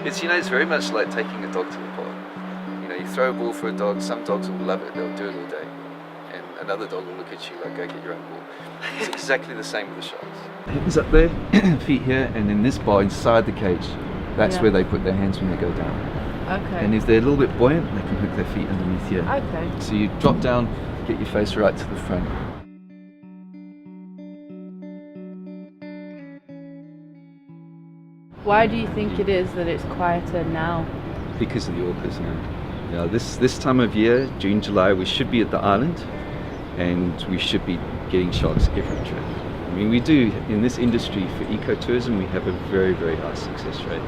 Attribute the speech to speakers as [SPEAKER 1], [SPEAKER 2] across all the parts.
[SPEAKER 1] It's very much like taking a dog to the park. You throw a ball for a dog, some dogs will love it, they'll do it all day. And another dog will look at you like, go get your own ball. It's exactly the same with the sharks. Hands up there, feet here, and in this bar inside the cage, that's where they put their hands when they go down.
[SPEAKER 2] Okay.
[SPEAKER 1] And if they're a little bit buoyant, they can hook their feet underneath here.
[SPEAKER 2] Okay.
[SPEAKER 1] So you drop down, get your face right to the front.
[SPEAKER 2] Why do you think it is that it's quieter now?
[SPEAKER 1] Because of the orcas now. This time of year, June, July, we should be at the island and we should be getting sharks every trip. I mean, we do, in this industry for ecotourism, we have a very, very high success rate.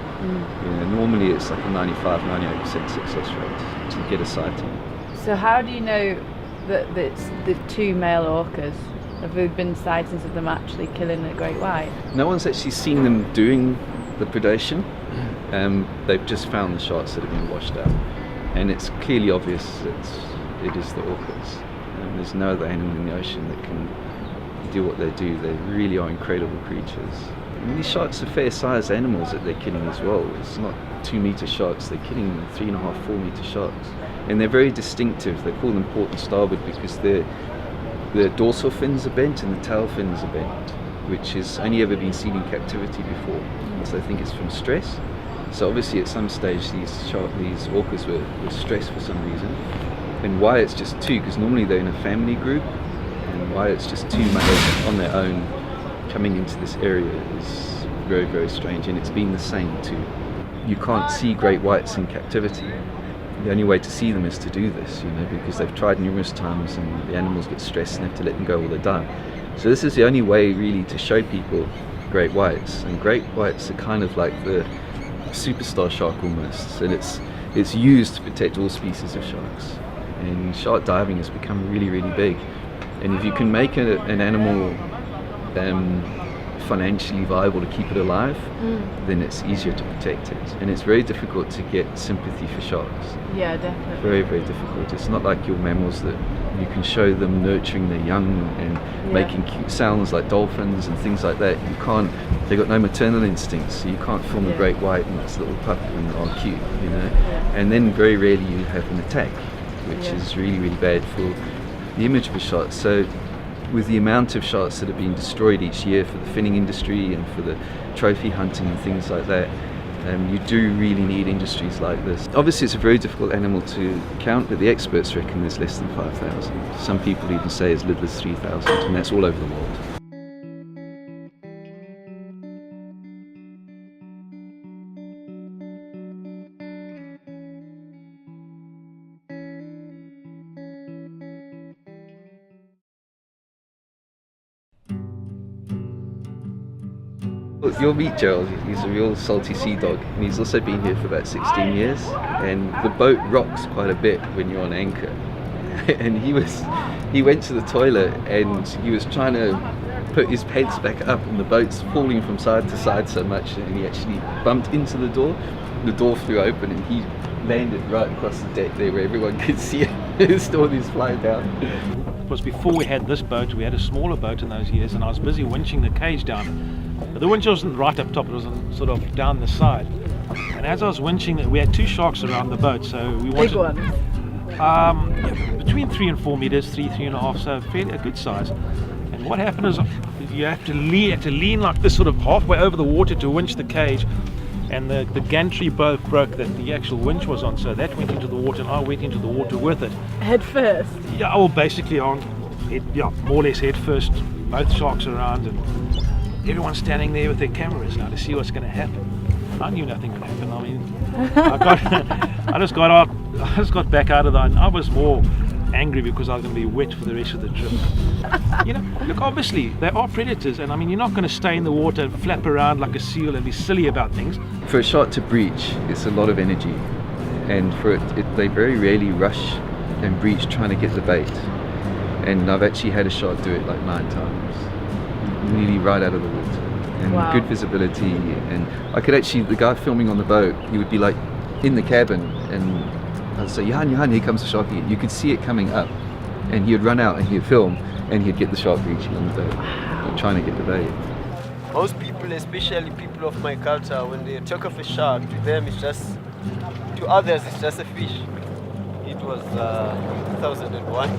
[SPEAKER 1] Normally it's like a 95-98% success rate to get a sighting.
[SPEAKER 2] So how do you know that it's the two male orcas? Have there been sightings of them actually killing a great white?
[SPEAKER 1] No one's actually seen them doing the predation. They've just found the sharks that have been washed out. And it's clearly obvious that it is the orcas. There's no other animal in the ocean that can do what they do. They really are incredible creatures. And these sharks are fair-sized animals that they're killing as well. It's not 2-meter sharks, they're killing 3.5, 4-meter sharks. And they're very distinctive. They call them port and starboard because their dorsal fins are bent and the tail fins are bent, which has only ever been seen in captivity before. So I think it's from stress. So obviously at some stage these orcas were stressed for some reason. And why it's just two, because normally they're in a family group, and why it's just two males on their own coming into this area is very, very strange. And it's been the same too. You can't see great whites in captivity. The only way to see them is to do this, because they've tried numerous times and the animals get stressed and have to let them go or they die. So this is the only way really to show people great whites. And great whites are kind of like the superstar shark almost, and it's used to protect all species of sharks. And shark diving has become really, really big. And if you can make an animal financially viable to keep it alive, then it's easier to protect it. And it's very difficult to get sympathy for sharks.
[SPEAKER 2] Yeah, definitely.
[SPEAKER 1] Very, very difficult. It's not like your mammals that you can show them nurturing their young and making cute sounds like dolphins and things like that. You can't, they've got no maternal instincts, so you can't film a great white and its little pup and are cute, And then very rarely you have an attack, which is really, really bad for the image of a shark. So with the amount of sharks that are being destroyed each year for the finning industry and for the trophy hunting and things like that, you do really need industries like this. Obviously it's a very difficult animal to count, but the experts reckon there's less than 5,000. Some people even say as little as 3,000, and that's all over the world. You'll meet Gerald. He's a real salty sea dog, and he's also been here for about 16 years, and the boat rocks quite a bit when you're on anchor. And he went to the toilet and he was trying to put his pants back up, and the boat's falling from side to side so much, and he actually bumped into the door. The door flew open and he landed right across the deck there where everyone could see it. His door is flying down.
[SPEAKER 3] It was before we had this boat. We had a smaller boat in those years, and I was busy winching the cage down. But the winch wasn't right up top, it was sort of down the side. And as I was winching, we had two sharks around the boat, so we wanted...
[SPEAKER 2] Big ones?
[SPEAKER 3] Between 3 and 4 meters, 3.5, so fairly a good size. And what happened is you have to lean like this, sort of halfway over the water to winch the cage. And the gantry broke that the actual winch was on, so that went into the water and I went into the water with it.
[SPEAKER 2] Head first?
[SPEAKER 3] Yeah, well basically more or less head first, both sharks around, and everyone's standing there with their cameras now to see what's going to happen. I knew nothing would happen. I mean, I just got back out of there, and I was more angry because I was going to be wet for the rest of the trip. Look, obviously they are predators, and I mean, you're not going to stay in the water and flap around like a seal and be silly about things.
[SPEAKER 1] For a shark to breach, it's a lot of energy, and they very rarely rush and breach trying to get the bait. And I've actually had a shark do it like 9 times, nearly right out of the water, and good visibility. And I could actually, the guy filming on the boat, he would be like in the cabin, and I'd say, Johan, here comes the shark again. You could see it coming up, and he would run out and he'd film, and he'd get the shark breaching on the boat, trying to get the bait.
[SPEAKER 4] Most people, especially people of my culture, when they talk of a shark, to them it's just, to others it's just a fish. It was 2001.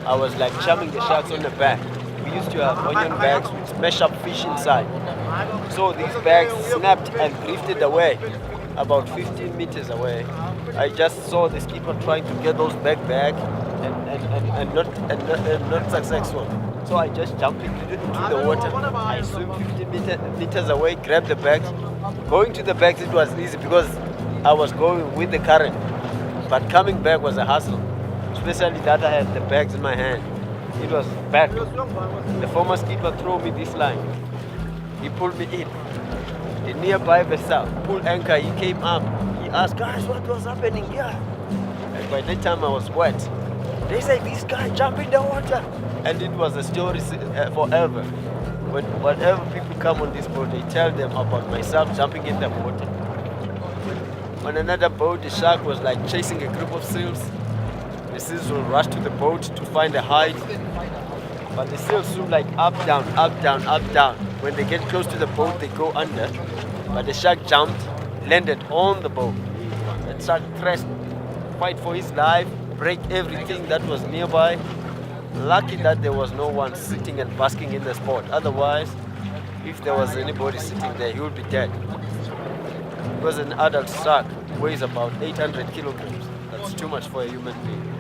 [SPEAKER 4] I was like jamming the sharks on the back. We used to have onion bags with smash up fish inside. So these bags snapped and drifted away, about 15 meters away. I just saw the skipper trying to get those bags back and not successful. So I just jumped into the water. I swim 15 meters away, grabbed the bags. Going to the bags it was easy because I was going with the current. But coming back was a hassle, especially that I had the bags in my hand. It was bad. The former skipper threw me this line. He pulled me in. The nearby vessel pulled anchor. He came up. He asked, guys, what was happening here? And by that time I was wet. They say, this guy jumped in the water. And it was a story forever. Whenever people come on this boat, they tell them about myself jumping in the water. On another boat, the shark was like chasing a group of seals. The seals will rush to the boat to find a hide. But the seals swim like up, down, up, down, up, down. When they get close to the boat, they go under. But the shark jumped, landed on the boat. The shark crashed, fight for his life, break everything that was nearby. Lucky that there was no one sitting and basking in the spot. Otherwise, if there was anybody sitting there, he would be dead. Because an adult shark weighs about 800 kilograms. That's too much for a human being.